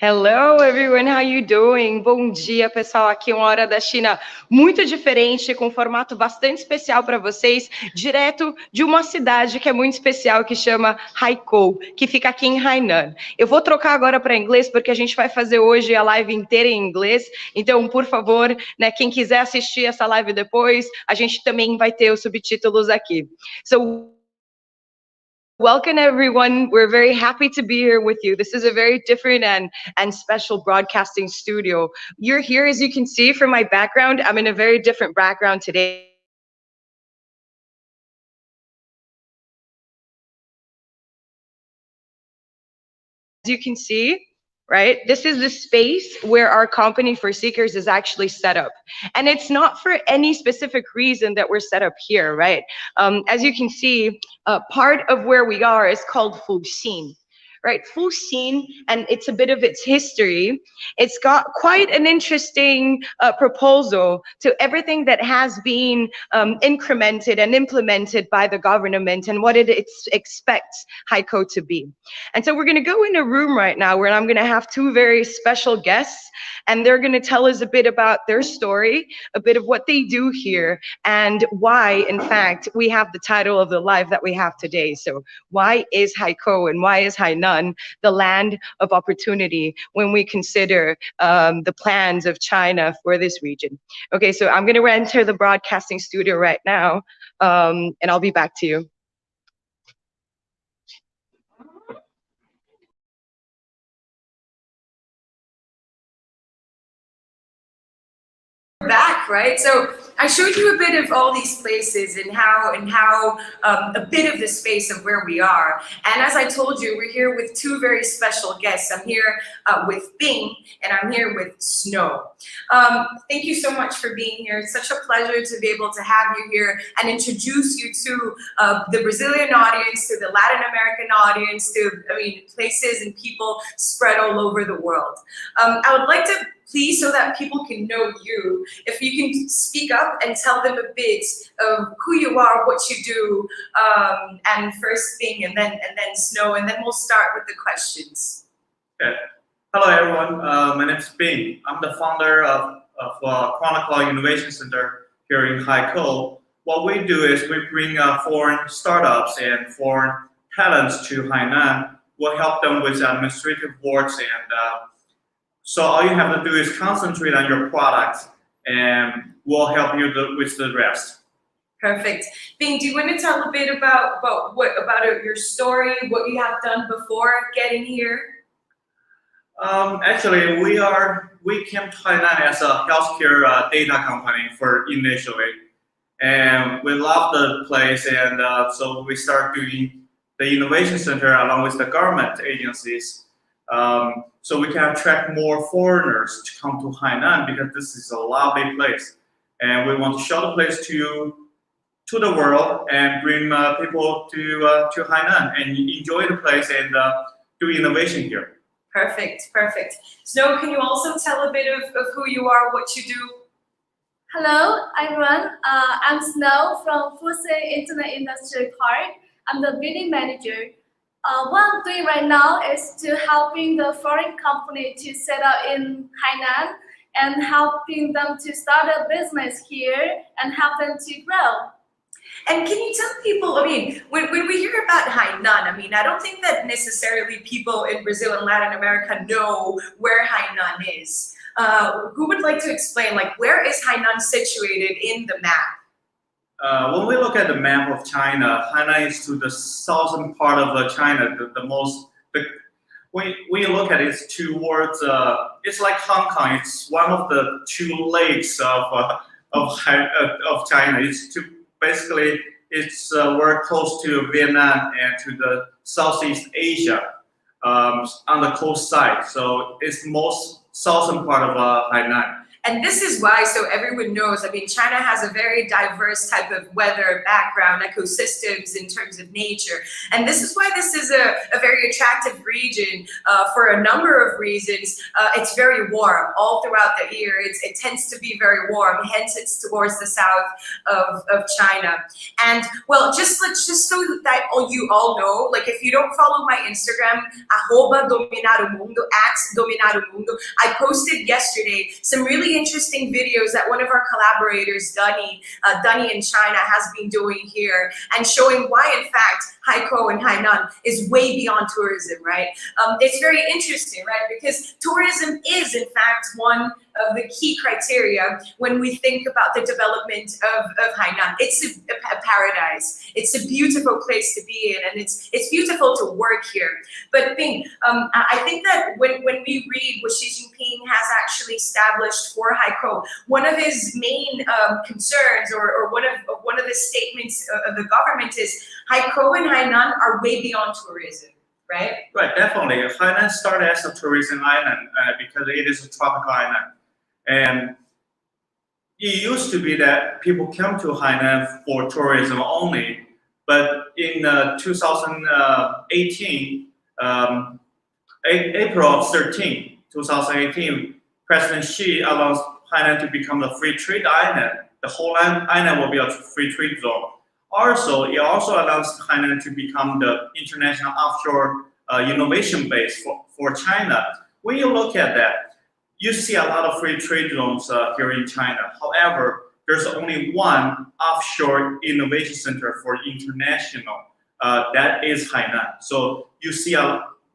Hello everyone, how you doing? Bom dia, pessoal. Aqui é Uma Hora da China, muito diferente, com um formato bastante especial para vocês, direto de uma cidade que é muito especial, que chama Haikou, que fica aqui em Hainan. Eu vou trocar agora para inglês, porque a gente vai fazer hoje a live inteira em inglês. Então, por favor, né, quem quiser assistir essa live depois, a gente também vai ter os subtítulos aqui. So, welcome everyone. We're very happy to be here with you. This is a very different and special broadcasting studio. You're here, as you can see from my background. I'm in a very different background today. As you can see, right, this is the space where our company Foreseekers is actually set up. And it's not for any specific reason that we're set up here, right? As you can see, part of where we are is called Fullsing. Right, Fullsing, and it's a bit of its history. It's got quite an interesting proposal to everything that has been incremented and implemented by the government and what it expects Haikou to be. And so we're going to go in a room right now where I'm going to have two very special guests, and they're going to tell us a bit about their story, a bit of what they do here, and why, in fact, we have the title of the live that we have today. So why is Haikou and why is Hainan the land of opportunity when we consider the plans of China for this region? Okay, so I'm going to enter the broadcasting studio right now, and I'll be back to you. Back, right? So I showed you a bit of all these places and how a bit of the space of where we are. And as I told you, we're here with two very special guests. I'm here with Bing and I'm here with Snow. Thank you so much for being here. It's such a pleasure to be able to have you here and introduce you to the Brazilian audience, to the Latin American audience, to places and people spread all over the world. I would like to please, so that people can know you, if you can speak up and tell them a bit of who you are, what you do, and first Bing and then Snow, and then we'll start with the questions. Okay. Hello everyone, my name is Bing. I'm the founder of ChronoCloud Innovation Center here in Haikou. What we do is we bring foreign startups and foreign talents to Hainan. We'll help them with administrative works, and so all you have to do is concentrate on your product, and we'll help you with the rest. Perfect. Bing, do you want to tell a bit about your story, what you have done before getting here? Actually, we came to Hainan as a healthcare data company initially, and we love the place, and so we start doing the innovation center along with the government agencies. So we can attract more foreigners to come to Hainan, because this is a lovely place, and we want to show the place to the world and bring people to Hainan and enjoy the place and do innovation here. Perfect, perfect. Snow, can you also tell a bit of who you are, what you do? Hello, everyone. I'm Snow from Fullsing Internet Industry Park. I'm the building manager. What I'm doing right now is to helping the foreign company to set up in Hainan and helping them to start a business here and help them to grow. And can you tell people, when we hear about Hainan, I don't think that necessarily people in Brazil and Latin America know where Hainan is. Who would like to explain, where is Hainan situated in the map? When we look at the map of China, Hainan is to the southern part of China. When you look at it, it's towards, it's like Hong Kong. It's one of the two lakes of China. Basically, it's we're close to Vietnam and to the Southeast Asia on the coast side. So it's the most southern part of Hainan. And this is why, so everyone knows, I mean, China has a very diverse type of weather background, ecosystems in terms of nature. And this is why this is a very attractive region for a number of reasons. It's very warm all throughout the year. It tends to be very warm, hence it's towards the south of China. And well, just so that you all know, like if you don't follow my Instagram, @dominarumundo, @dominarumundo, I posted yesterday some really interesting videos that one of our collaborators, Dunny in China, has been doing here, and showing why, in fact, Haikou and Hainan is way beyond tourism, right? It's very interesting, right? Because tourism is, in fact, one of the key criteria when we think about the development of Hainan. It's a paradise. It's a beautiful place to be in, and it's beautiful to work here. But Bing, I think that when we read what Xi Jinping has actually established for Haikou, one of his main concerns, or one of the statements of the government is Haikou and Hainan are way beyond tourism. Right? Right, definitely. Hainan started as a tourism island because it is a tropical island. And it used to be that people come to Hainan for tourism only. But in 2018, April 13, 2018, President Xi announced Hainan to become a free trade island. The whole island will be a free trade zone. Also, it also announced Hainan to become the international offshore innovation base for China. When you look at that, you see a lot of free trade zones here in China. However, there's only one offshore innovation center for international, that is Hainan. So you see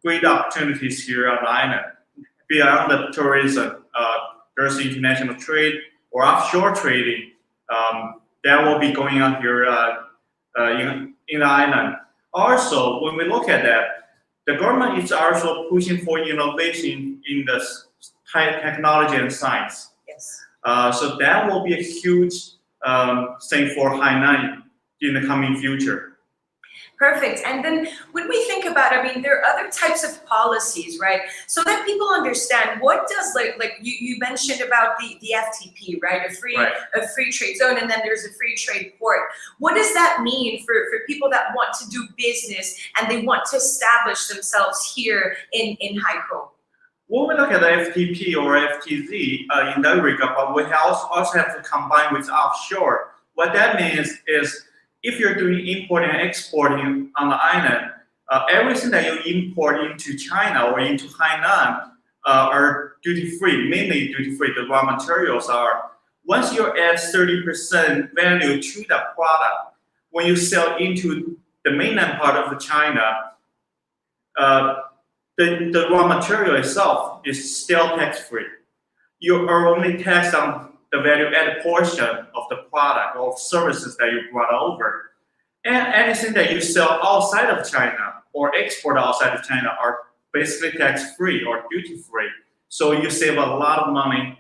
great opportunities here on the island. Beyond the tourism, there's international trade or offshore trading that will be going on here in the island. Also, when we look at that, the government is also pushing for innovation in the technology and science. Yes. So that will be a huge thing for Hainan in the coming future. Perfect. And then when we think about, I mean, there are other types of policies, right? So that people understand what does, like you mentioned about the FTP, right? A free trade zone, and then there's a free trade port. What does that mean for people that want to do business and they want to establish themselves here in Haikou? When we look at the FTP or FTZ in that regard, but we also have to combine with offshore. What that means is if you're doing importing and exporting on the island, everything that you import into China or into Hainan are duty-free, mainly duty-free, the raw materials are. Once you add 30% value to the product, when you sell into the mainland part of China, the raw material itself is still tax-free. You are only taxed on the value-added portion of the product or services that you brought over. And anything that you sell outside of China or export outside of China are basically tax-free or duty-free. So you save a lot of money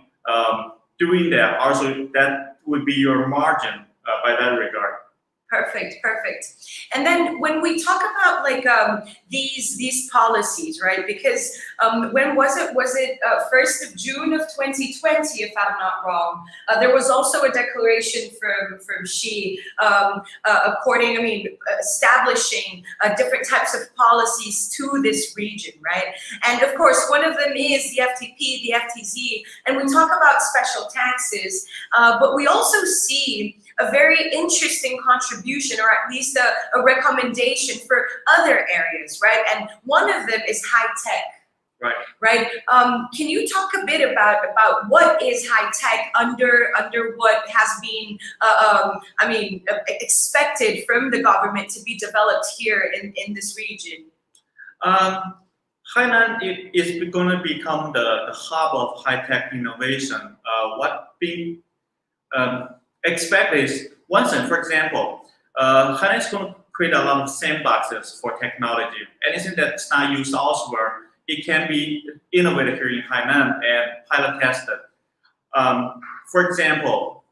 doing that. Also, that would be your margin by that regard. Perfect, perfect. And then when we talk about like these policies, right? Because when was it? Was it 1st of June of 2020, if I'm not wrong? There was also a declaration from Xi, establishing different types of policies to this region, right? And of course, one of them is the FTP, the FTZ, and we talk about special taxes, but we also see a very interesting contribution, or at least a recommendation for other areas, right? And one of them is high tech. Right. Right. Can you talk a bit about what is high tech under what has been, expected from the government to be developed here in this region? Hainan is going to become the hub of high tech innovation. What being expected is one thing. For example, Hainan is going to create a lot of sandboxes for technology. Anything that's not used elsewhere, it can be innovated here in Hainan and pilot tested. For example,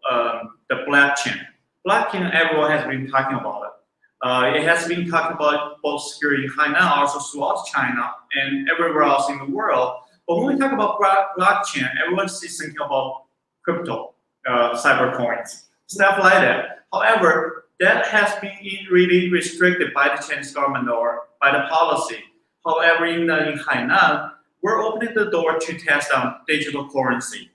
the blockchain. Blockchain, everyone has been talking about it. It has been talked about both here in Hainan, also throughout China and everywhere else in the world. But when we talk about blockchain, everyone is thinking about crypto, cyber coins, stuff like that. However, that has been really restricted by the Chinese government or by the policy. However, in Hainan, we're opening the door to test on digital currency.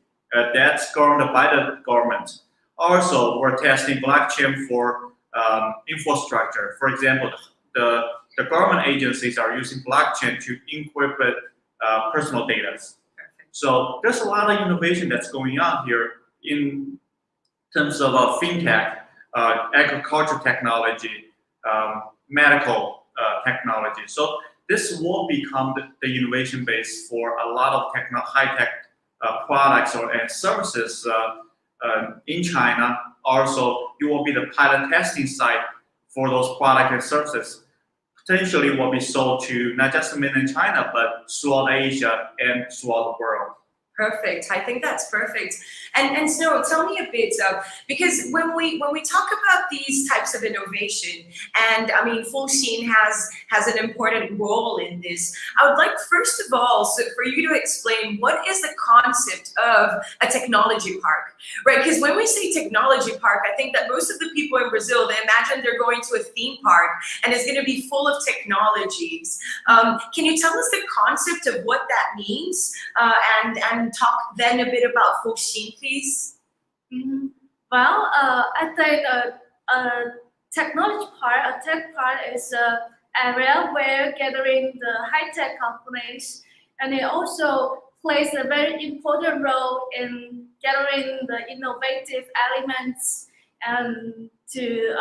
That's governed by the government. Also, we're testing blockchain for infrastructure. For example, the government agencies are using blockchain to encrypt personal data. So there's a lot of innovation that's going on here in terms of fintech, agriculture technology, medical technology. So this will become the innovation base for a lot of high-tech products and services in China. Also, it will be the pilot testing site for those products and services. Potentially will be sold to not just mainland China, but throughout Asia and throughout the world. Perfect. I think that's perfect. And Snow, tell me a bit because when we talk about these types of innovation, and I mean Fullsing has an important role in this. I would like first of all for you to explain what is the concept of a technology park, right? Because when we say technology park, I think that most of the people in Brazil, they imagine they're going to a theme park and it's going to be full of technologies. Can you tell us the concept of what that means and talk then a bit about Fullsing, please? Mm-hmm. Well, I think a technology part, a tech part is an area where gathering the high-tech companies, and it also plays a very important role in gathering the innovative elements and to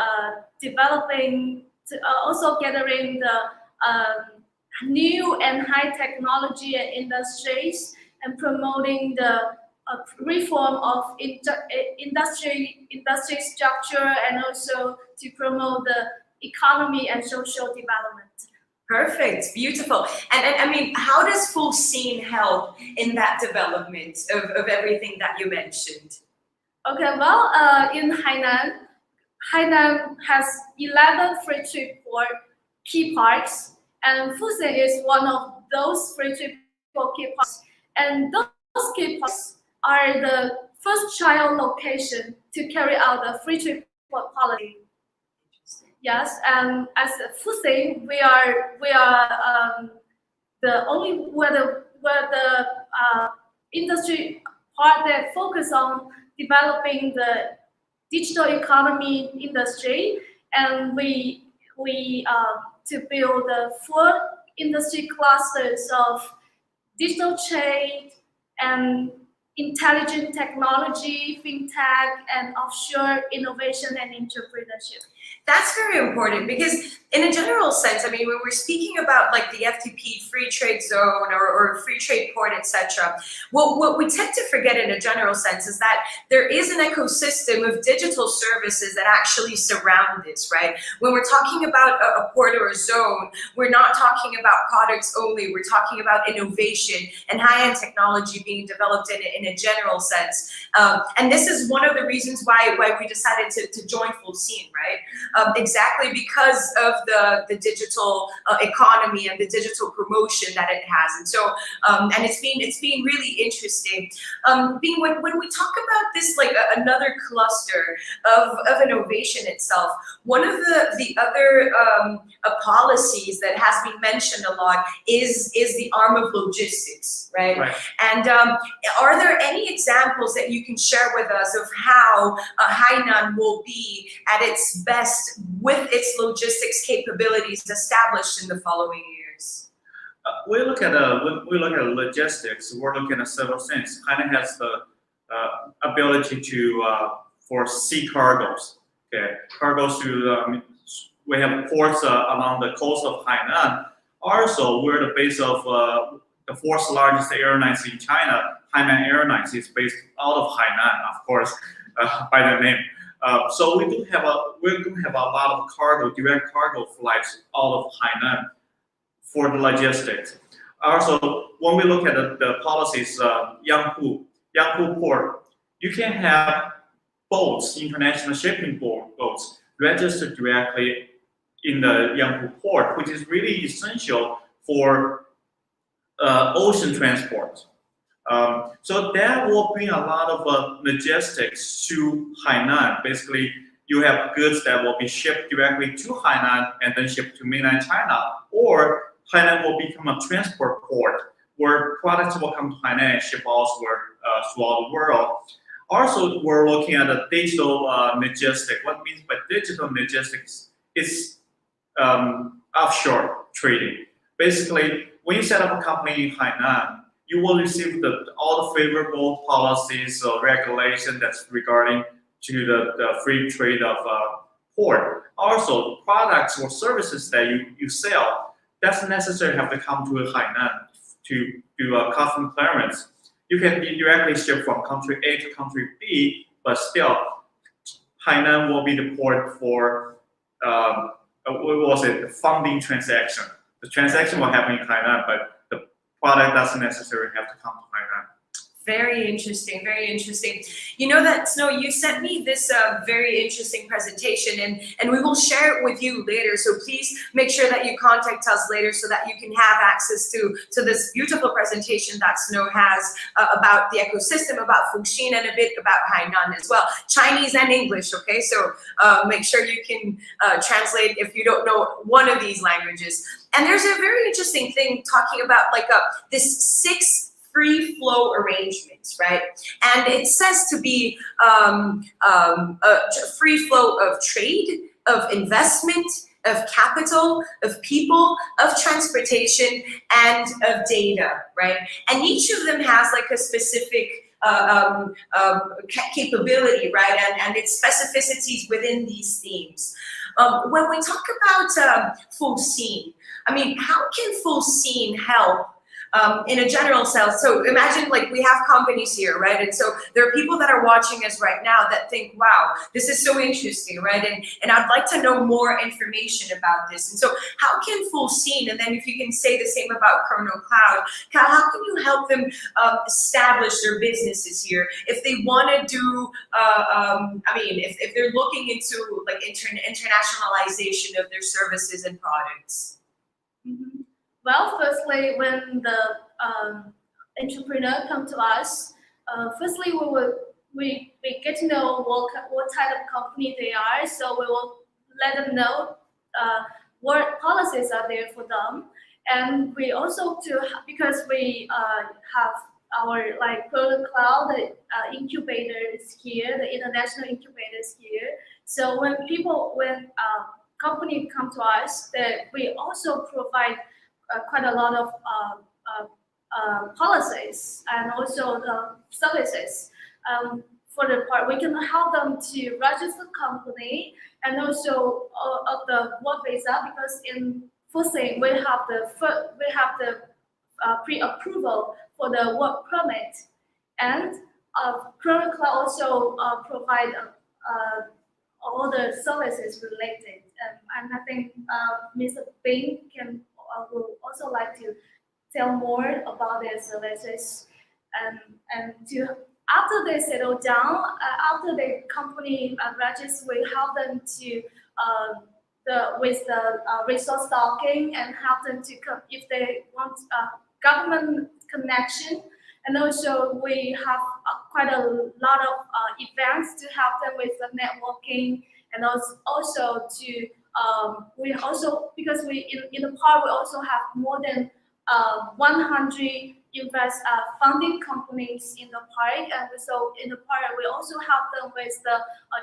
developing, also gathering the new and high technology industries and promoting the reform of industry structure and also to promote the economy and social development. Perfect, beautiful. And I mean, how does Fullsing help in that development of everything that you mentioned? Okay, well, in Hainan has 11 free trade port key parks, and Fullsing is one of those free trade port key parks. And those key parks are the first child location to carry out the free trade port policy. Yes, and as Fullsing, we are the only where the industry part that focus on developing the digital economy industry, and we to build the 4 industry clusters of digital trade and intelligent technology, fintech, and offshore innovation and entrepreneurship. That's very important because in a general sense, I mean, when we're speaking about like the FTP free trade zone or free trade port, etc., what we tend to forget in a general sense is that there is an ecosystem of digital services that actually surround this, right? When we're talking about a port or a zone, we're not talking about products only, we're talking about innovation and high-end technology being developed in a general sense. And this is one of the reasons why we decided to join Fullsing, right? Exactly because of the digital economy and the digital promotion that it has, and so and it's been really interesting. When we talk about this, like another cluster of innovation itself, one of the other policies that has been mentioned a lot is the arm of logistics, right? And are there any examples that you can share with us of how Hainan will be at its best with its logistics capabilities established in the following years? We look at logistics. We're looking at several things. Hainan has the ability to for sea cargoes. Okay, cargoes to we have ports along the coast of Hainan. Also, we're the base of the 4th largest airlines in China. Hainan Airlines is based out of Hainan, of course, by the name. So we do have a lot of direct cargo flights out of Hainan for the logistics. Also, when we look at the policies, Yangpu port, you can have boats, international shipping boats, registered directly in the Yangpu port, which is really essential for ocean transport. So that will bring a lot of logistics to Hainan. Basically, you have goods that will be shipped directly to Hainan and then shipped to mainland China, or Hainan will become a transport port where products will come to Hainan and ship elsewhere throughout the world. Also, we're looking at a digital logistics. What it means by digital logistics is offshore trading. Basically, when you set up a company in Hainan, you will receive all the favorable policies or regulation that's regarding to the free trade of port. Also, products or services that you sell, doesn't necessarily have to come to Hainan to do custom clearance. You can be directly shipped from country A to country B, but still, Hainan will be the port for what was it? The funding transaction. The transaction will happen in Hainan, but the product doesn't necessarily have to come to Hainan. Very interesting, very interesting. You know that, Snow, you sent me this very interesting presentation, and we will share it with you later. So please make sure that you contact us later so that you can have access to this beautiful presentation that Snow has about the ecosystem, about Fullsing, and a bit about Hainan as well. Chinese and English, okay? So make sure you can translate if you don't know one of these languages. And there's a very interesting thing talking about like this 6 free flow arrangements, right? And it says to be a free flow of trade, of investment, of capital, of people, of transportation, and of data, right? And each of them has like a specific capability, right? And its specificities within these themes. When we talk about Fullsing, I mean, how can Fullsing help in a general sense? So imagine like we have companies here, right? And so there are people that are watching us right now that think, wow, this is so interesting, right? And I'd like to know more information about this. And so how can Fullsing, and then if you can say the same about ChronoCloud, how can you help them establish their businesses here? If they want to do, I mean, if they're looking into like internationalization of their services and products. Mm-hmm. Well, firstly, when the entrepreneur come to us, firstly we get to know what type of company they are. So we will let them know what policies are there for them, and we also because we have our like ChronoCloud incubators here, the international incubators here. So when company come to us, that we also provide quite a lot of policies and also the services. For the part, we can help them to register company and also of the work visa, because in Fullsing we have the pre-approval for the work permit, and ChronoCloud also provide all the services related. And I think Mr. Bing will also like to tell more about their services, and to after they settle down, after the company registers, we help them to with the resource stocking, and help them to come if they want government connection. And also we have quite a lot of events to help them with the networking, and also to we also, because we in the park we also have more than 100 funding companies in the park, and so in the park we also help them with the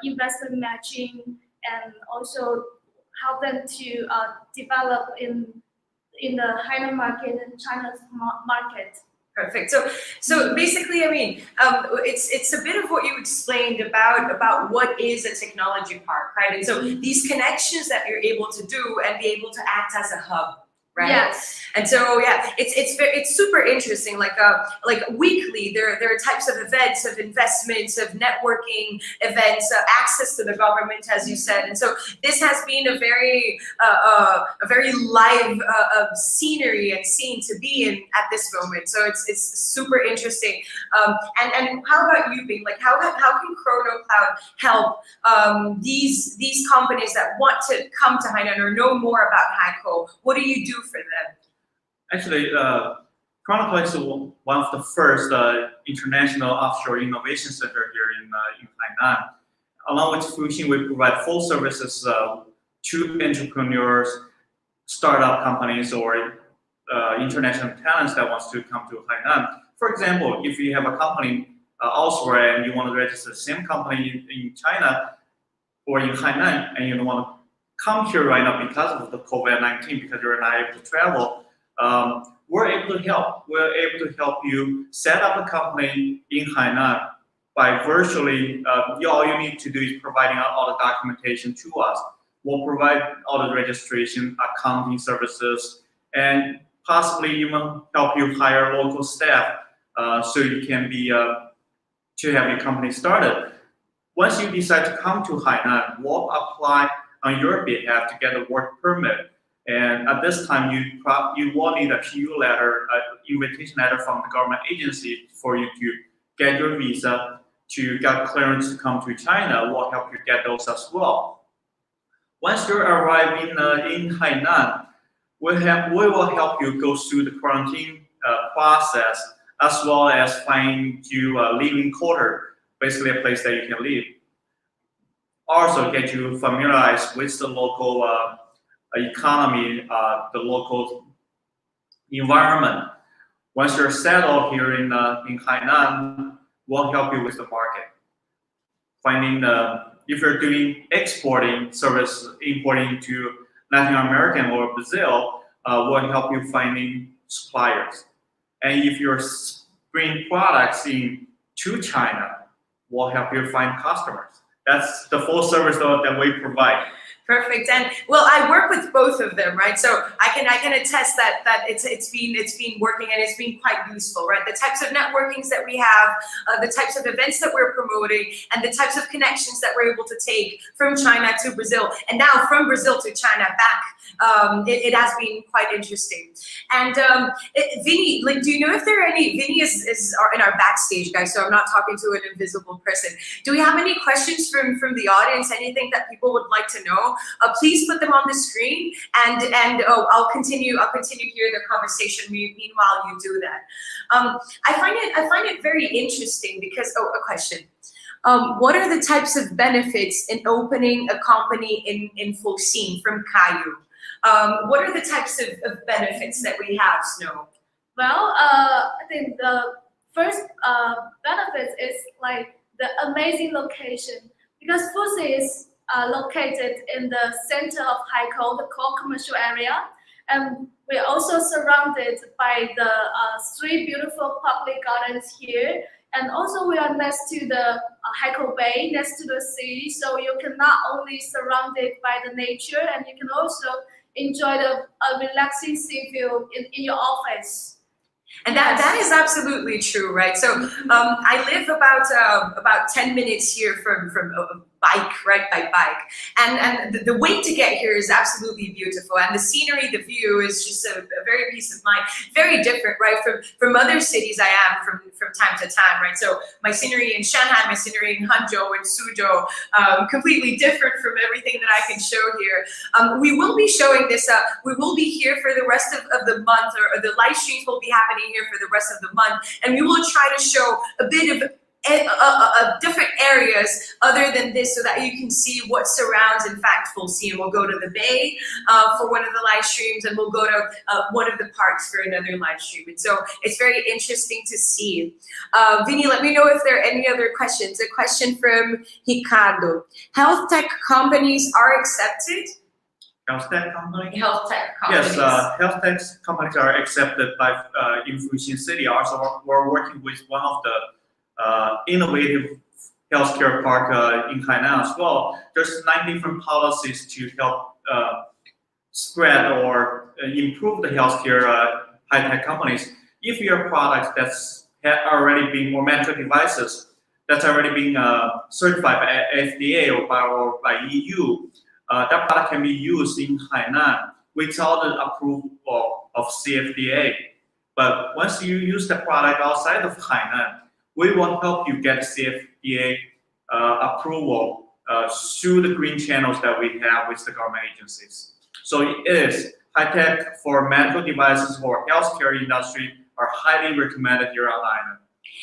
investment matching, and also help them to develop in the Hainan market and China's market. Perfect. So basically, I mean, it's a bit of what you explained about what is a technology park, right? And so these connections that you're able to do and be able to act as a hub, right? Yes. And so yeah, it's super interesting. Like weekly, there are types of events, of investments, of networking events, access to the government, as you said. And so this has been a very live scenery and scene to be in at this moment. So it's super interesting. And how about you, Bing? Like how can ChronoCloud help these companies that want to come to Hainan or know more about Haikou? What do you do for them? Actually, ChronoCloud is one of the first international offshore innovation center here in Hainan. Along with Fullsing, we provide full services to entrepreneurs, startup companies, or international talents that wants to come to Hainan. For example, if you have a company elsewhere and you want to register the same company in China or in Hainan, and you don't want to come here right now because of the COVID-19, because you're not able to travel, we're able to help. We're able to help you set up a company in Hainan by virtually, all you need to do is providing all the documentation to us. We'll provide all the registration, accounting services, and possibly even help you hire local staff so you can be to have your company started. Once you decide to come to Hainan, we'll apply on your behalf to get a work permit. And at this time, you will need a PU letter, invitation letter from the government agency for you to get your visa, to get clearance to come to China. We'll help you get those as well. Once you arrive in Hainan, we will help you go through the quarantine process, as well as find you a living quarter, basically a place that you can live. Also get you familiarized with the local economy, the local environment. Once you're settled here in Hainan, we'll help you with the market. Finding if you're doing exporting service, importing to Latin America or Brazil, we'll help you finding suppliers. And if you're bringing products in to China, we'll help you find customers. That's the full service that we provide. Perfect. And well, I work with both of them, right? So I can attest that it's been working and it's been quite useful, right? The types of networkings that we have, the types of events that we're promoting, and the types of connections that we're able to take from China to Brazil, and now from Brazil to China back. It has been quite interesting. And Vinny, like, do you know if there are any? Vinny is in our backstage, guys. So I'm not talking to an invisible person. Do we have any questions from the audience? Anything that people would like to know? Please put them on the screen, and I'll continue here the conversation. Meanwhile, you do that. I find it very interesting because a question. What are the types of benefits in opening a company in Fullsing from Caillou? What are the types of benefits that we have, Snow? Well, I think the first benefit is like the amazing location, because Fullsing is located in the center of Haikou, the core commercial area, and we're also surrounded by the 3 beautiful public gardens here, and also we are next to the Haikou Bay, next to the sea, so you can not only surrounded by the nature, and you can also enjoy the relaxing sea view in your office. And that is absolutely true, right? So I live about 10 minutes here from bike, right, by bike. And the way to get here is absolutely beautiful. And the scenery, the view is just a very peace of mind. Very different, right, from other cities I am from time to time, right? So my scenery in Shanghai, my scenery in Hangzhou and Suzhou, completely different from everything that I can show here. We will be showing this, we will be here for the rest of the month, or the live streams will be happening here for the rest of the month. And we will try to show a bit of different areas other than this, so that you can see what surrounds, in fact, Fullsing. We'll go to the bay for one of the live streams, and we'll go to one of the parks for another live stream. And so it's very interesting to see. Vinny, let me know if there are any other questions. A question from Ricardo. Health tech companies are accepted? Health tech companies? Health tech companies. Yes, health tech companies are accepted by in Fullsing City. Also, we're working with one of the innovative healthcare park in Hainan as well. There's 9 different policies to help spread or improve the healthcare high-tech companies. If your product that's already been, or medical devices that's already been certified by FDA or by EU, that product can be used in Hainan without the approval of CFDA. But once you use the product outside of Hainan, we will help you get CFDA approval through the green channels that we have with the government agencies. So it is high-tech for medical devices or healthcare industry are highly recommended here on Hainan.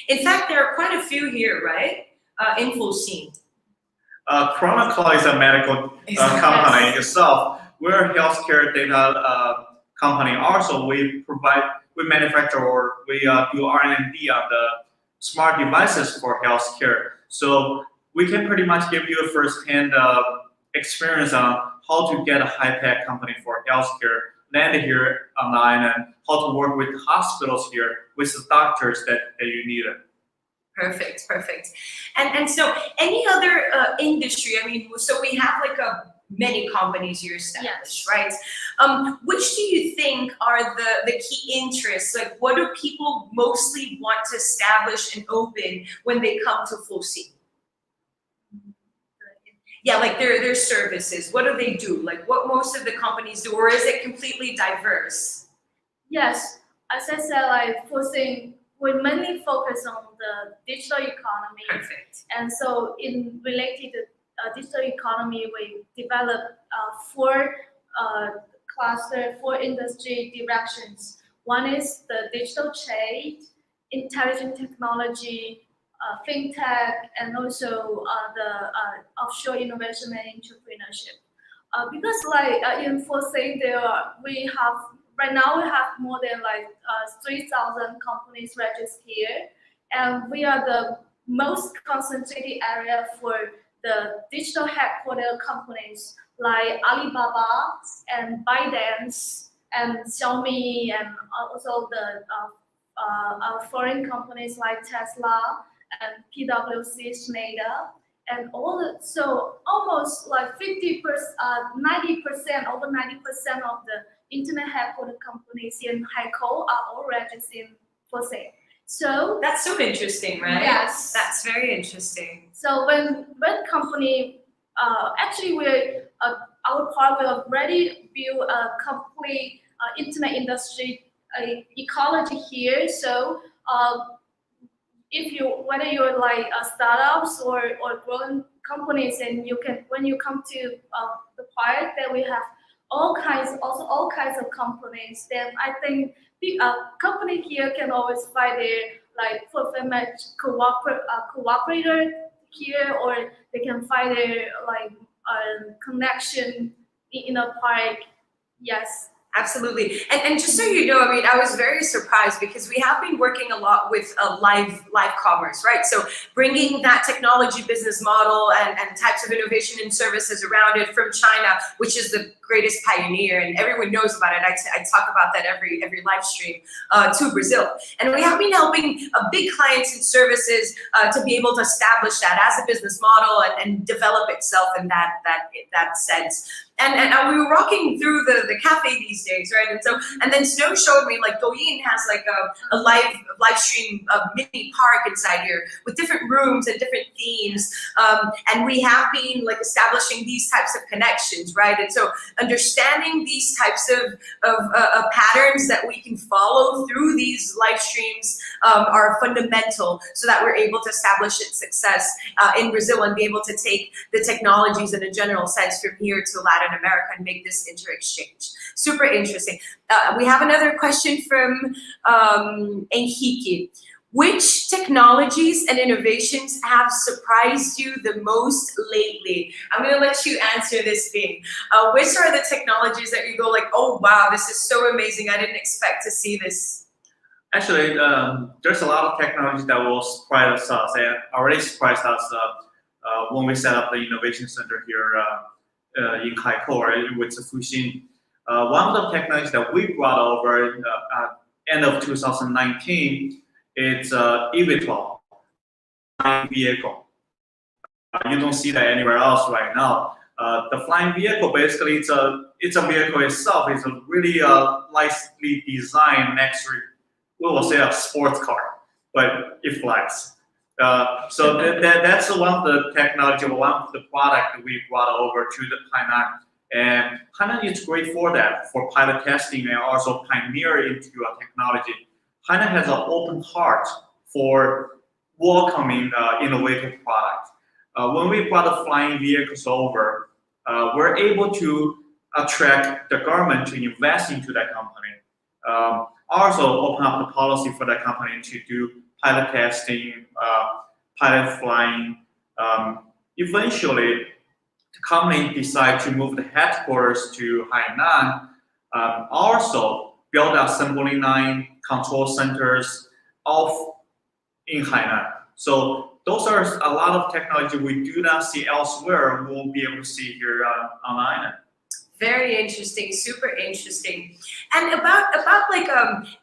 In fact, there are quite a few here, right? In Fullsing. ChronoCloud is a medical company itself. We're a healthcare data company. Also, we manufacture or we do R&D on the smart devices for healthcare. So we can pretty much give you a first-hand experience on how to get a high-tech company for healthcare landed here online and how to work with hospitals here with the doctors that you need. Perfect, perfect. And so any other industry, I mean, so we have like many companies here established, right? Which do you think are the key interests? Like what do people mostly want to establish and open when they come to Fullsing? Yeah, like their services, what do they do? Like what most of the companies do, or is it completely diverse? Yes, as I said, like Fullsing, we mainly focus on the digital economy. Perfect. And so in related to digital economy, we develop four industry directions. One is the digital trade, intelligent technology, fintech, and also the offshore innovation and entrepreneurship. Because like in Fullsing, right now we have more than like 3,000 companies registered here, and we are the most concentrated area for the digital headquarter companies like Alibaba and ByteDance and Xiaomi, and also the foreign companies like Tesla and PwC, Schneider, and so almost like 90%, over 90% of the internet headquarter companies in Haikou are all registered in Fullsing. So that's so interesting, right? Yes, that's very interesting. So when company actually our part will already build a complete internet industry ecology here. So whether you're like startups or growing companies, and when you come to the part that we have all kinds of companies, then I think the company here can always find their like fulfillment cooperator here, or they can find their like connection in a park. Yes. Absolutely. And just so you know, I mean, I was very surprised because we have been working a lot with live commerce, right? So bringing that technology business model and types of innovation and services around it from China, which is the greatest pioneer, and everyone knows about it. I talk about that every live stream, to Brazil. And we have been helping big clients and services to be able to establish that as a business model and develop itself in that sense. And we were walking through the cafe these days, right? And then Snow showed me like Douyin has like a live stream mini park inside here with different rooms and different themes. And we have been like establishing these types of connections, right? And so understanding these types of patterns that we can follow through these live streams are fundamental, so that we're able to establish its success in Brazil and be able to take the technologies in a general sense from here to Latin America and make this inter-exchange. Super interesting. We have another question from Henrique. Which technologies and innovations have surprised you the most lately? I'm going to let you answer this thing. Which are the technologies that you go like, oh wow, this is so amazing, I didn't expect to see this? Actually, there's a lot of technologies that will surprise us and already surprised us when we set up the innovation center here in Haikou with the Fullsing. One of the technologies that we brought over at end of 2019, it's eVTOL flying vehicle. You don't see that anywhere else right now. The flying vehicle, basically, it's a vehicle itself. It's a really nicely designed next to, we will say, a sports car, but it flies. So that's one of the technology, one of the product that we brought over to the Hainan. And Hainan is great for that, for pilot testing and also pioneer into a technology. Hainan has an open heart for welcoming innovative products. When we brought the flying vehicles over, we're able to attract the government to invest into that company. also open up the policy for that company to do pilot testing, pilot flying. Eventually, the company decided to move the headquarters to Hainan, also build assembly line, control centers in Hainan. So those are a lot of technology we do not see elsewhere. We won't be able to see here on Hainan. Very interesting, super interesting. And about like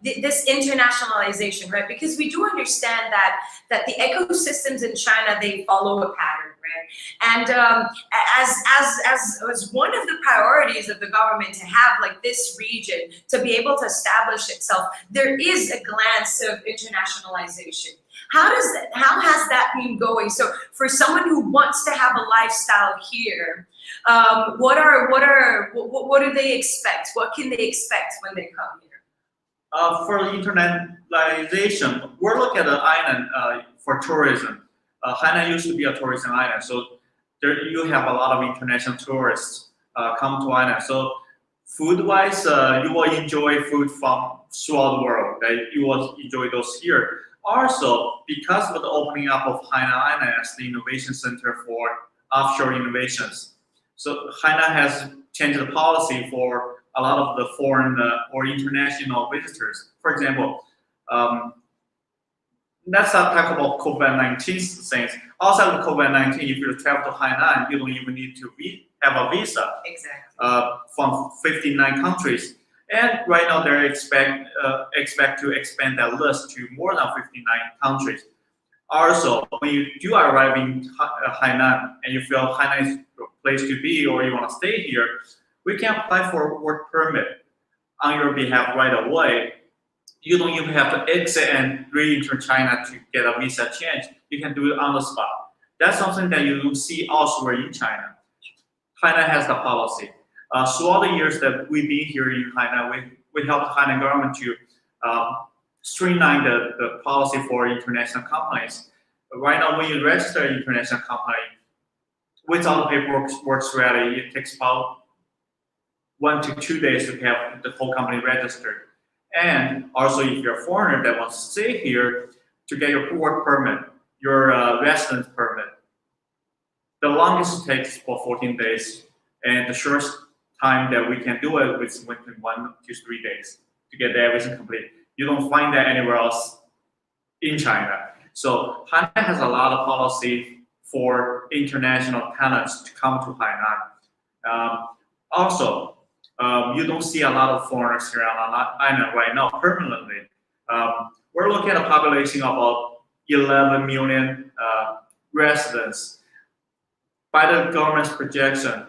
this internationalization, right? Because we do understand that the ecosystems in China, they follow a pattern, right? And as one of the priorities of the government to have like this region to be able to establish itself, there is a glance of internationalization. How has that been going? So for someone who wants to have a lifestyle here, what do they expect? What can they expect when they come here? For internationalization, we're looking at the island for tourism. Hainan used to be a tourism island, so you have a lot of international tourists come to Hainan. So food-wise, you will enjoy food from throughout the world. Right? You will enjoy those here. Also, because of the opening up of Hainan Island as the innovation center for offshore innovations, so Hainan has changed the policy for a lot of the foreign or international visitors. For example, let's not talk about COVID-19 things. Outside of COVID-19, if you travel to Hainan, you don't even need to have a visa. Exactly. From 59 countries. And right now they expect to expand that list to more than 59 countries. Also, when you do arrive in Hainan and you feel Hainan is your place to be or you want to stay here, we can apply for a work permit on your behalf right away. You don't even have to exit and re-enter China to get a visa change. You can do it on the spot. That's something that you don't see elsewhere in China. Hainan has the policy. Throughout the years that we've been here in Hainan, we helped the Hainan government to streamline the policy for international companies. Right now, when you register an international company, without the paperwork works ready, it takes about 1 to 2 days to have the whole company registered. And also, if you're a foreigner that wants to stay here, to get your work permit, your residence permit, the longest takes for 14 days, and the shortest time that we can do it within 1 to 3 days to get everything complete. You don't find that anywhere else in China. So Hainan has a lot of policy for international talents to come to Hainan. Also, you don't see a lot of foreigners here on Hainan right now permanently. We're looking at a population of about 11 million residents. By the government's projection,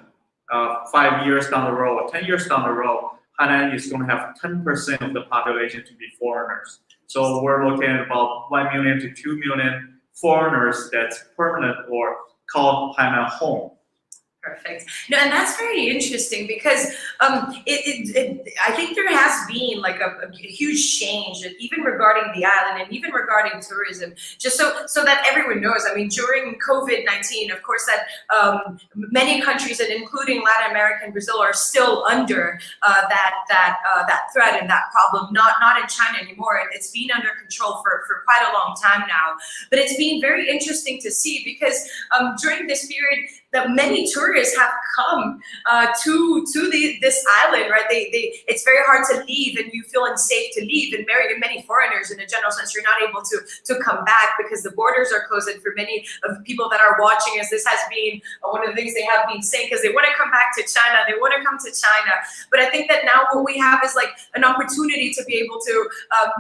5 years down the road, 10 years down the road, Hainan is going to have 10% of the population to be foreigners. So we're looking at about 1 million to 2 million foreigners that's permanent or called Hainan home. Perfect. No, and that's very interesting because I think there has been like a huge change, even regarding the island and even regarding tourism. Just so that everyone knows. I mean, during COVID-19, of course, that many countries, and including Latin America and Brazil, are still under that threat and that problem. Not in China anymore. It's been under control for quite a long time now. But it's been very interesting to see because during this period, that many tourists have come to this island, right? It's very hard to leave, and you feel unsafe to leave. And many foreigners, in a general sense, you're not able to come back because the borders are closed. And for many of the people that are watching us, this has been one of the things they have been saying because they want to come back to China. They want to come to China. But I think that now what we have is like an opportunity to be able to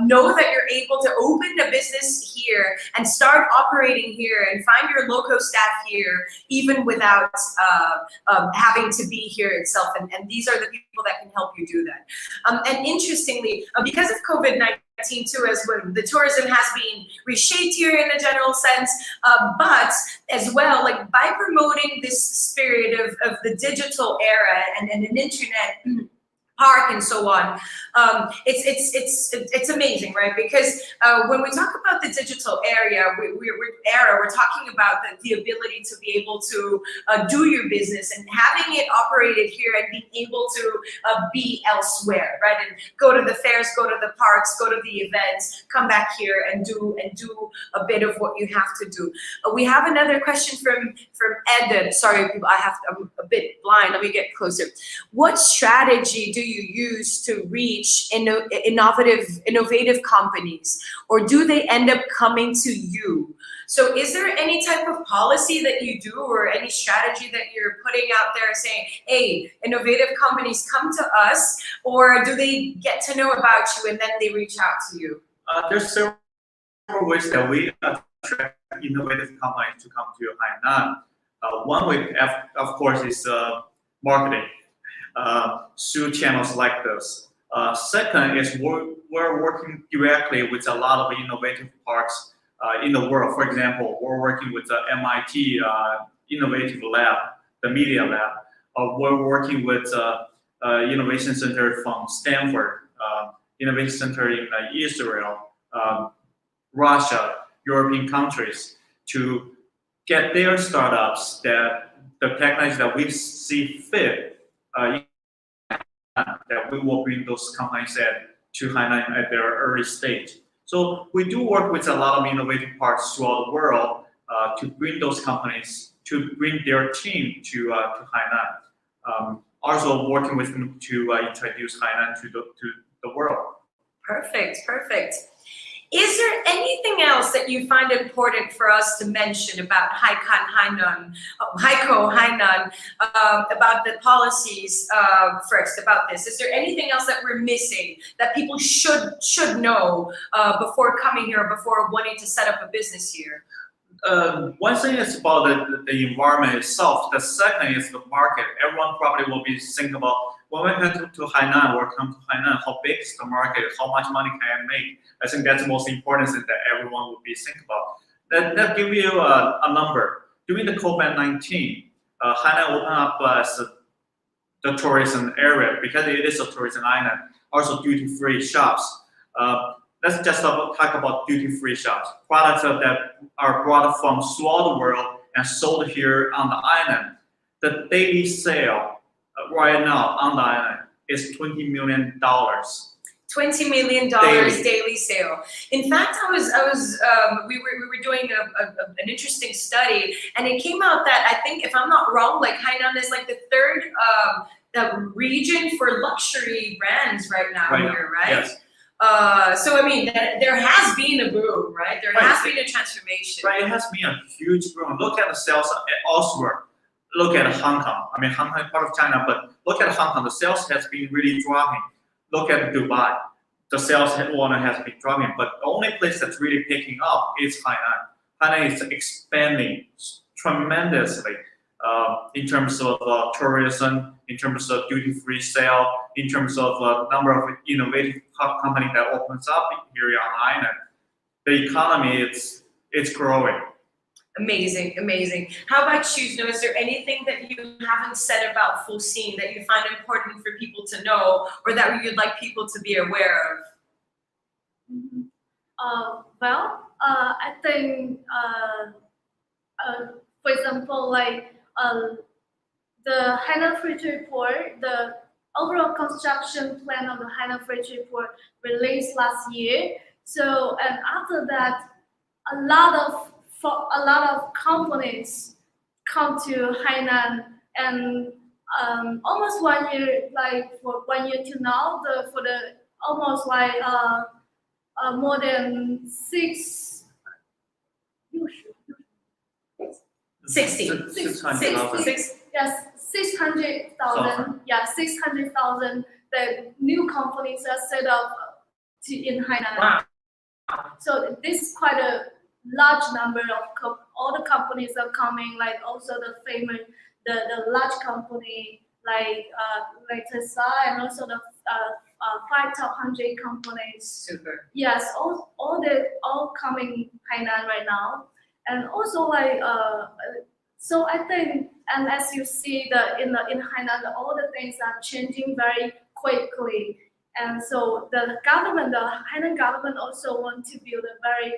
know that you're able to open a business here and start operating here and find your local staff here, even without having to be here itself. And these are the people that can help you do that. And interestingly, because of COVID-19 too, as when the tourism has been reshaped here in a general sense, but as well, like by promoting this spirit of the digital era and an internet park and so on. It's amazing, right? Because when we talk about the digital era, we're talking about the ability to be able to do your business and having it operated here and being able to be elsewhere, right? And go to the fairs, go to the parks, go to the events, come back here and do a bit of what you have to do. We have another question from Ed. Sorry, people, I'm a bit blind. Let me get closer. What strategy do you use to reach innovative companies, or do they end up coming to you? So is there any type of policy that you do or any strategy that you're putting out there saying, hey, innovative companies come to us, or do they get to know about you and then they reach out to you? There's several ways that we attract innovative companies to come to Hainan. One way, of course, is marketing through channels like this. Second is we're working directly with a lot of innovative parks in the world. For example, we're working with the MIT Innovative Lab, the Media Lab. We're working with Innovation Center from Stanford, Innovation Center in Israel, Russia, European countries, to get their startups that the technology that we see fit, that we will bring those companies to Hainan at their early stage. So we do work with a lot of innovative parks throughout the world to bring those companies, to bring their team to Hainan. Also working with them to introduce Hainan to the world. Perfect, perfect. Is there anything else that you find important for us to mention about Hainan, about the policies first, about this? Is there anything else that we're missing that people should know before coming here, before wanting to set up a business here? One thing is about the environment itself. The second is the market. Everyone probably will be thinking about, when we come to Hainan or come to Hainan, how big is the market? How much money can I make? I think that's the most important thing that everyone will be thinking about. That give you a number. During the COVID-19, Hainan opened up as the tourism area, because it is a tourism island. Also duty-free shops. Let's just talk about duty-free shops. Products that are brought from throughout the world and sold here on the island. The daily sale right now on the island is $20 million. $20 million daily sale. In fact, we were doing an interesting study, and it came out that, I think, if I'm not wrong, like Hainan is like the third region for luxury brands right now here, right? Yes. So I mean, there has been a boom, right? There has been a transformation. Right, it has been a huge boom. Look at the sales elsewhere. Look at Hong Kong. I mean, Hong Kong is part of China, but look at Hong Kong. The sales has been really dropping. Look at Dubai. The sales has been dropping, but the only place that's really picking up is Hainan. Hainan is expanding tremendously in terms of tourism, in terms of duty-free sale, in terms of number of innovative companies that opens up here on Hainan. The economy, it's growing. Amazing, amazing. How about you, Snow? Is there anything that you haven't said about Fullsing that you find important for people to know, or that you'd like people to be aware of? I think, for example, like the Hainan Free Trade Port, the overall construction plan of the Hainan Free Trade Port released last year. So, and after that, a lot of companies come to Hainan, and almost 1 year, like for 1 year to now, for the almost like more than 600,000. Yeah, 600,000. The new companies are set up in Hainan. Wow. So this is quite a large number of all the companies are coming. Like also the famous, the large company like Hsieh, and also the 500 companies. Super. Yes, all coming Hainan right now, and also like so I think, and as you see in Hainan, all the things are changing very quickly. And so the government, the Hainan government, also want to build a very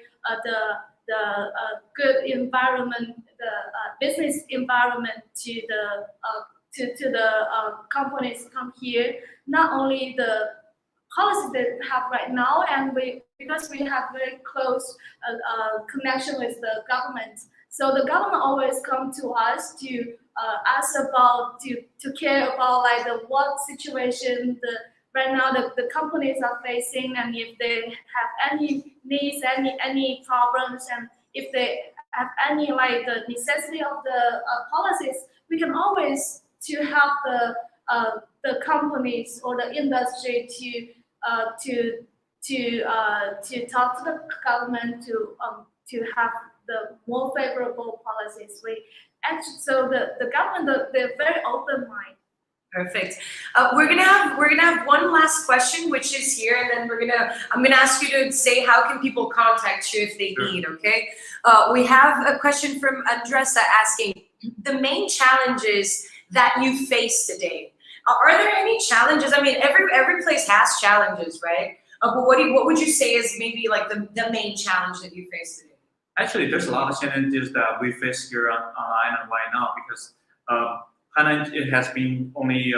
good environment, the business environment to the companies come here. Not only the policies that we have right now, and because we have very close connection with the government. So the government always come to us to ask about, to care about like what situation right now the companies are facing, and if they have any needs, any problems, and if they have any like the necessity of the policies, we can always to help the companies or the industry to talk to the government to have the more favorable policies. So the government, they're very open minded. Perfect. We're gonna have one last question, which is here, and then I'm gonna ask you to say how can people contact you if they need. Okay. We have a question from Andressa asking the main challenges that you face today. Are there any challenges? I mean, every place has challenges, right? But what would you say is maybe like the main challenge that you face today? Actually, there's a lot of challenges that we face here on Hainan right now, because Hainan, it has been only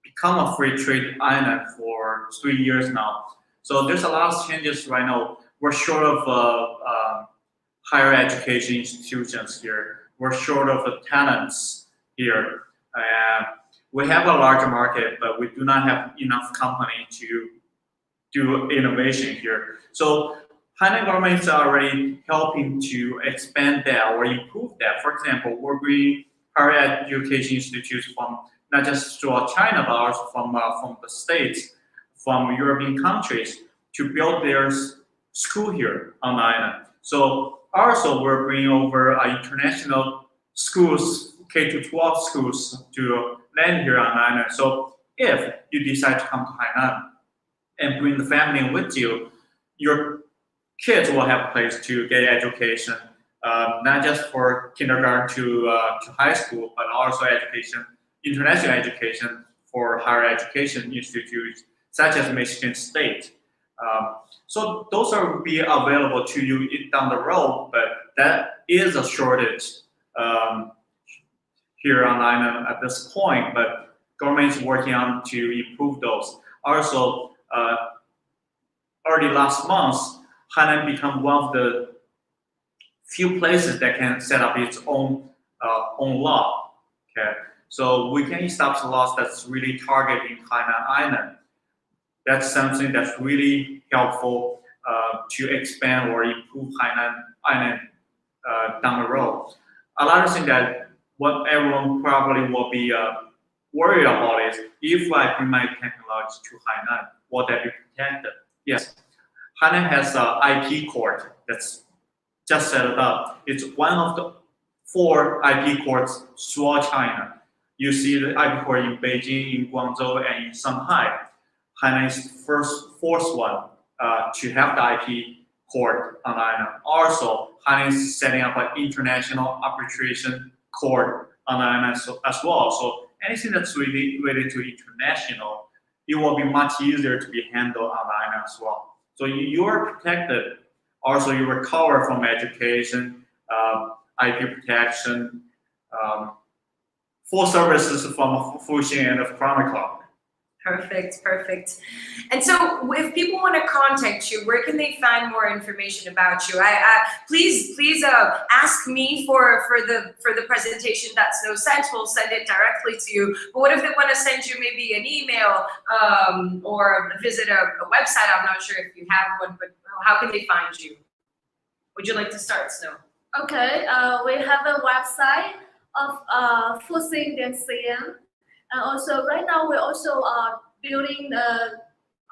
become a free trade island for 3 years now. So there's a lot of changes right now. We're short of higher education institutions here. We're short of talents here. We have a large market, but we do not have enough company to do innovation here. So Hainan government is already helping to expand that or improve that. For example, we're bringing higher education institutes from not just throughout China, but also from the States, from European countries, to build their school here on the island. So also we're bringing over international schools, K-12 schools, to land here on the island. So if you decide to come to Hainan and bring the family with you, your kids will have a place to get education, not just for kindergarten to high school, but also education, international education for higher education institutes, such as Michigan State. So those will be available to you down the road, but that is a shortage here on island at this point, but government is working on to improve those. Also, already last month, Hainan became one of the few places that can set up its own law. Okay, so we can establish laws that's really targeting Hainan Island. That's something that's really helpful to expand or improve Hainan Island down the road. Another thing that what everyone probably will be worried about is, if I bring my technology to Hainan, will that be protected? Yes. Hainan has an IP court that's just set it up. It's one of the 4 IP courts throughout China. You see the IP court in Beijing, in Guangzhou, and in Shanghai. Hainan is the fourth one to have the IP court on the island. Also, Hainan is setting up an international arbitration court on the island as well. So anything that's related to international, it will be much easier to be handled on the island as well. So you are protected. Also, you recover from education, IP protection, full services from Fullsing and ChronoCloud. Perfect, perfect. And so, if people want to contact you, where can they find more information about you? Please ask me for the presentation. That's no sense. We'll send it directly to you. But what if they want to send you maybe an email or visit a website? I'm not sure if you have one, but how can they find you? Would you like to start, Snow? Okay, we have a website of Fullsing CM. And also, right now we also are building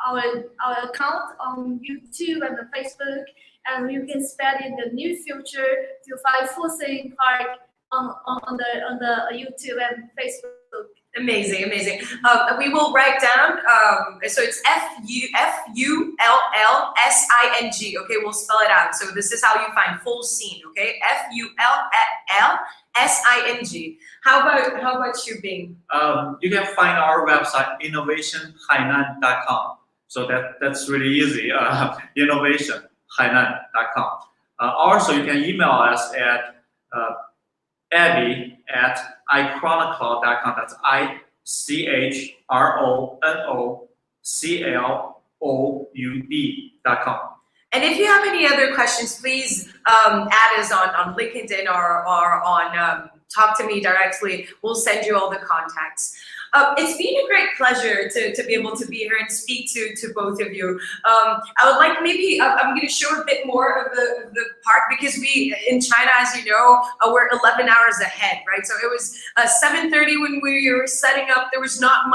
our account on YouTube and Facebook, and you can expect in the near future to find Fullsing Park on the YouTube and Facebook. Amazing, amazing. We will write down. So it's Fullsing Fullsing. Okay, we'll spell it out. So this is how you find Fullsing. Okay, Fullsing. How about you, Bing? You can find our website innovationhainan.com. So that's really easy. Innovationhainan.com. Also, you can email us at abby@iChronoCloud.com. That's ICHRONOCLOUD.com. And if you have any other questions, please add us on LinkedIn or on talk to me directly. We'll send you all the contacts. It's been a great pleasure to be able to be here and speak to both of you. I would like maybe, I'm going to show a bit more of the park because we, in China, as you know, we're 11 hours ahead, right? So it was 7:30 when we were setting up. There was not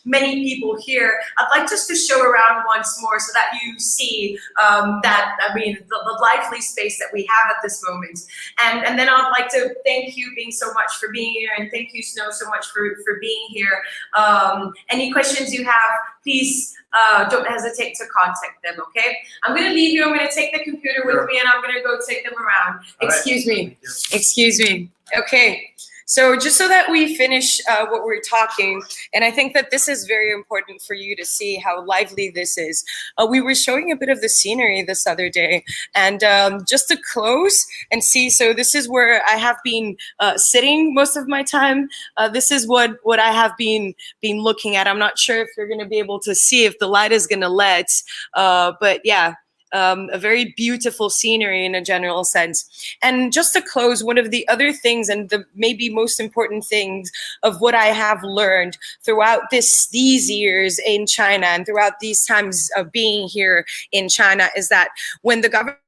many people here. I'd like just to show around once more so that you see the lively space that we have at this moment. And then I'd like to thank you, Bing, so much for being here, and thank you, Snow, so much for being here. Any questions you have, please don't hesitate to contact them, okay? I'm gonna leave you, I'm gonna take the computer with me and I'm gonna go take them around. Excuse me. Okay. So just so that we finish what we're talking, and I think that this is very important for you to see how lively this is. We were showing a bit of the scenery this other day, and just to close and see, so this is where I have been sitting most of my time. This is what I have been looking at. I'm not sure if you're gonna be able to see, if the light is gonna let, but yeah. A very beautiful scenery in a general sense. And just to close, one of the other things, and the maybe most important things of what I have learned throughout these years in China and throughout these times of being here in China, is that when the government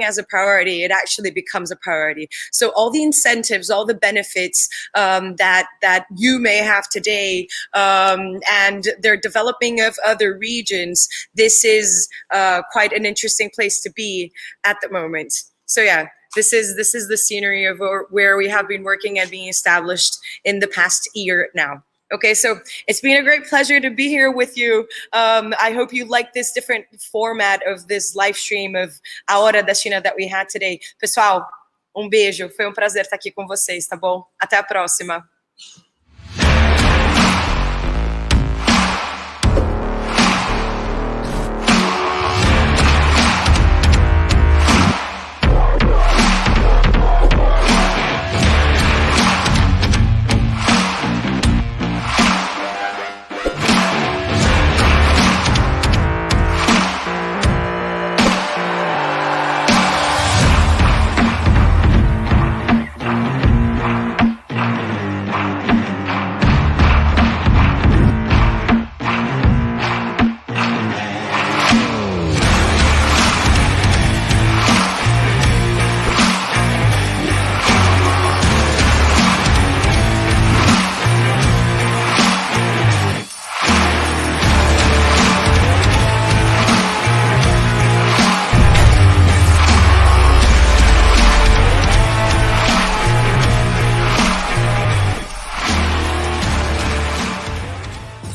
as a priority, it actually becomes a priority. So all the incentives, all the benefits that you may have today, and their developing of other regions, this is quite an interesting place to be at the moment. So yeah, this is the scenery of where we have been working and being established in the past year now. Okay, so it's been a great pleasure to be here with you. I hope you like this different format of this live stream of A Hora da China that we had today. Pessoal, beijo. Foi prazer estar aqui com vocês, tá bom? Até a próxima.